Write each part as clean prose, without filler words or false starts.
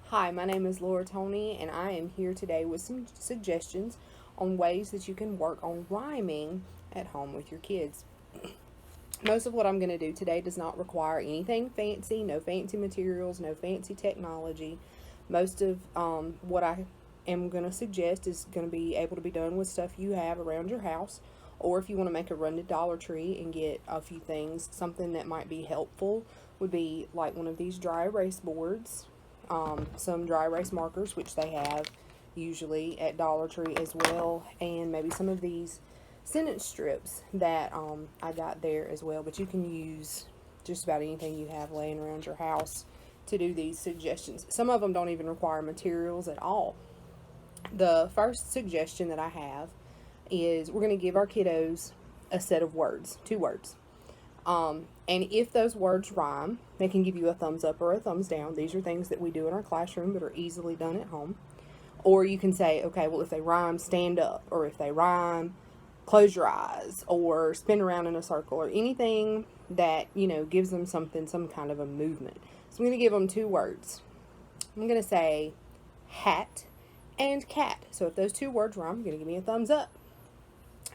Hi, my name is Laura Tony, and I am here today with some suggestions on ways that you can work on rhyming at home with your kids. Most of what I'm going to do today does not require anything fancy, no fancy materials, no fancy technology. Most of what I am going to suggest is going to be able to be done with stuff you have around your house, or if you want to make a run to Dollar Tree and get a few things, something that might be helpful would be like one of these dry erase boards, some dry erase markers, which they have usually at Dollar Tree as well, and maybe some of these sentence strips that I got there as well. But you can use just about anything you have laying around your house to do these suggestions. Some of them don't even require materials at all. The first suggestion that I have is we're going to give our kiddos a set of words, 2 words. And if those words rhyme, they can give you a thumbs up or a thumbs down. These are things that we do in our classroom that are easily done at home. Or you can say, okay, well, if they rhyme, stand up, or if they rhyme, close your eyes, or spin around in a circle, or anything that, gives them something, some kind of a movement. So I'm going to give them 2 words. I'm going to say hat and cat. So if those 2 words rhyme, you're going to give me a thumbs up.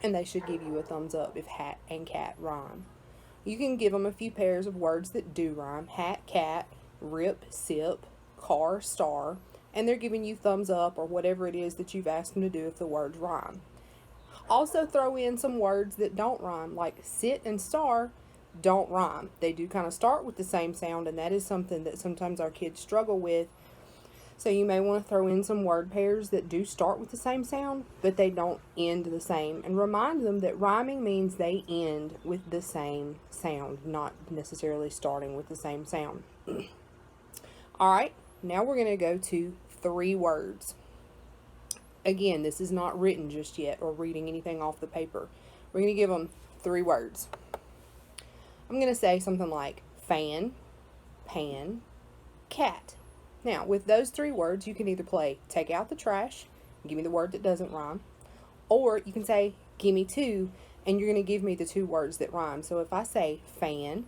And they should give you a thumbs up if hat and cat rhyme. You can give them a few pairs of words that do rhyme: hat, cat, rip, sip, car, star, and they're giving you thumbs up or whatever it is that you've asked them to do if the words rhyme. Also, throw in some words that don't rhyme, like sit and star don't rhyme. They do kind of start with the same sound, and that is something that sometimes our kids struggle with. So you may want to throw in some word pairs that do start with the same sound, but they don't end the same. And remind them that rhyming means they end with the same sound, not necessarily starting with the same sound. All right, now we're going to go to 3 words. Again, this is not written just yet or reading anything off the paper. We're going to give them 3 words. I'm going to say something like fan, pan, cat. Now, with those 3 words, you can either play take out the trash, give me the word that doesn't rhyme, or you can say give me 2, and you're going to give me the 2 words that rhyme. So if I say fan,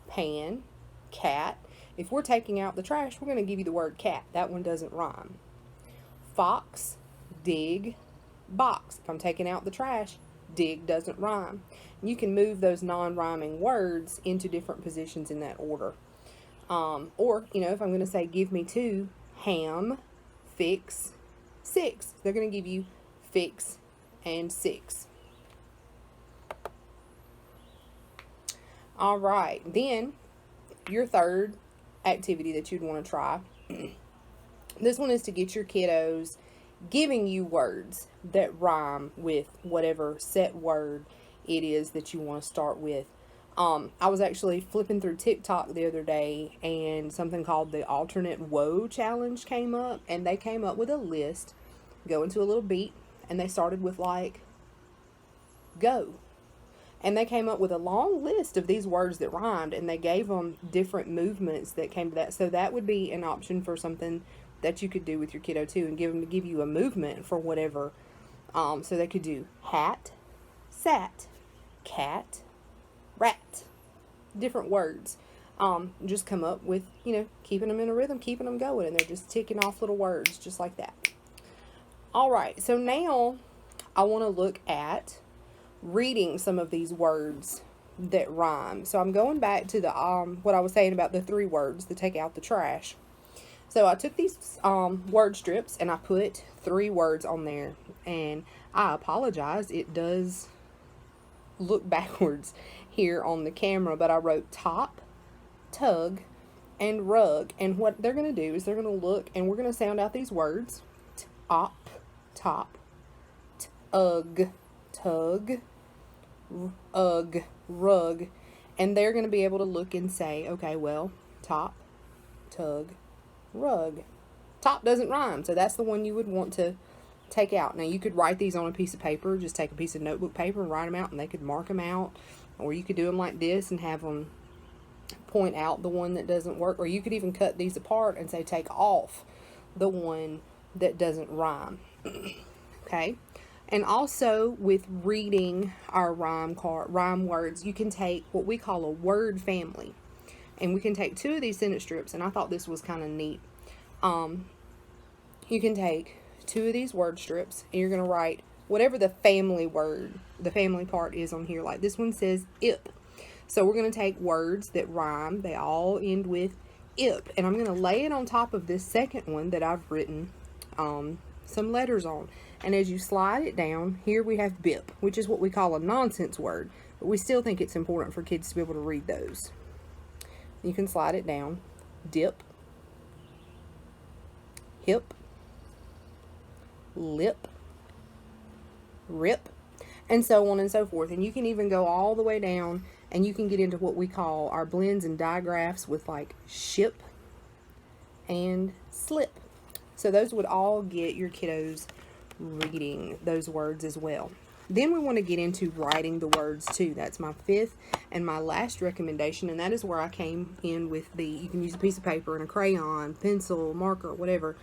pan, cat, if we're taking out the trash, we're going to give you the word cat. That one doesn't rhyme. Fox, dig, box. If I'm taking out the trash, dig doesn't rhyme. You can move those non-rhyming words into different positions in that order. Or, if I'm going to say give me 2, ham, fix, 6. They're going to give you fix and 6. All right. Then your third activity that you'd want to try. This one is to get your kiddos giving you words that rhyme with whatever set word it is that you want to start with. I was actually flipping through TikTok the other day, and something called the alternate woe challenge came up, and they came up with a list, go into a little beat, and they started with like go. And they came up with a long list of these words that rhymed, and they gave them different movements that came to that. So that would be an option for something that you could do with your kiddo too, and give you a movement for whatever. So they could do hat, sat, cat, rat. Different words. Just come up with, keeping them in a rhythm, keeping them going, and they're just ticking off little words just like that. All right, so now I want to look at reading some of these words that rhyme. So I'm going back to the what I was saying about the 3 words to take out the trash. So I took these word strips and I put 3 words on there, and I apologize, it does look backwards here on the camera, but I wrote top, tug, and rug. And what they're going to do is they're going to look, and we're going to sound out these words: top, tug, tug, ugh, rug. And they're going to be able to look and say, okay, well, top, tug, rug. Top doesn't rhyme, so that's the one you would want to take out. Now, you could write these on a piece of paper. Just take a piece of notebook paper and write them out, and they could mark them out. Or you could do them like this and have them point out the one that doesn't work. Or you could even cut these apart and say take off the one that doesn't rhyme. Okay? And also with reading our rhyme words, you can take what we call a word family. And we can take 2 of these sentence strips, and I thought this was kind of neat. you can take 2 of these word strips and you're going to write whatever the family word, the family part is on here. Like this one says ip. So we're going to take words that rhyme. They all end with ip. And I'm going to lay it on top of this second one that I've written some letters on. And as you slide it down, here we have bip, which is what we call a nonsense word. But we still think it's important for kids to be able to read those. You can slide it down. Dip. Hip. Lip. Rip. And so on and so forth. And you can even go all the way down and you can get into what we call our blends and digraphs with like ship and slip. So those would all get your kiddos reading those words as well. Then we want to get into writing the words too. That's my 5th and my last recommendation, and that is where I came in with you can use a piece of paper and a crayon, pencil, marker, whatever.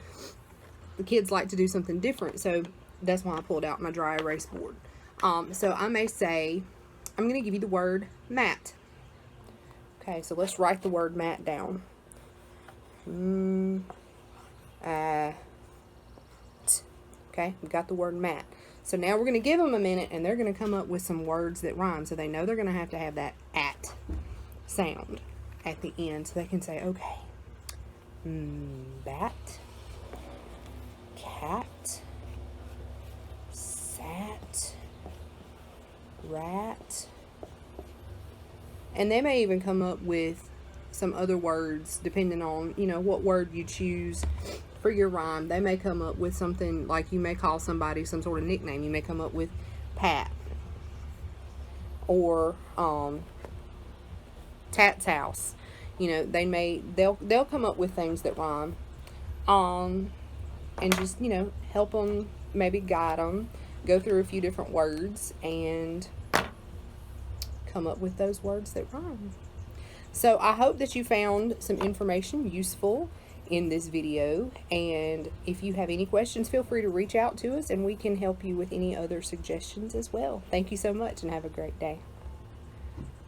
The kids like to do something different, so that's why I pulled out my dry erase board. So I may say, I'm going to give you the word mat. Okay, so let's write the word mat down. Okay, we got the word mat. So now we're going to give them a minute and they're going to come up with some words that rhyme. So they know they're going to have that at sound at the end. So they can say, okay, bat, cat, sat, rat. And they may even come up with some other words depending on, you know, what word you choose for your rhyme. They may come up with something like you may call somebody some sort of nickname. You may come up with Pat or Tat's house. You know, they'll come up with things that rhyme, and just, you know, help them, maybe guide them, go through a few different words and come up with those words that rhyme. So I hope that you found some information useful in this video, and if you have any questions, feel free to reach out to us and we can help you with any other suggestions as well. Thank you so much and have a great day.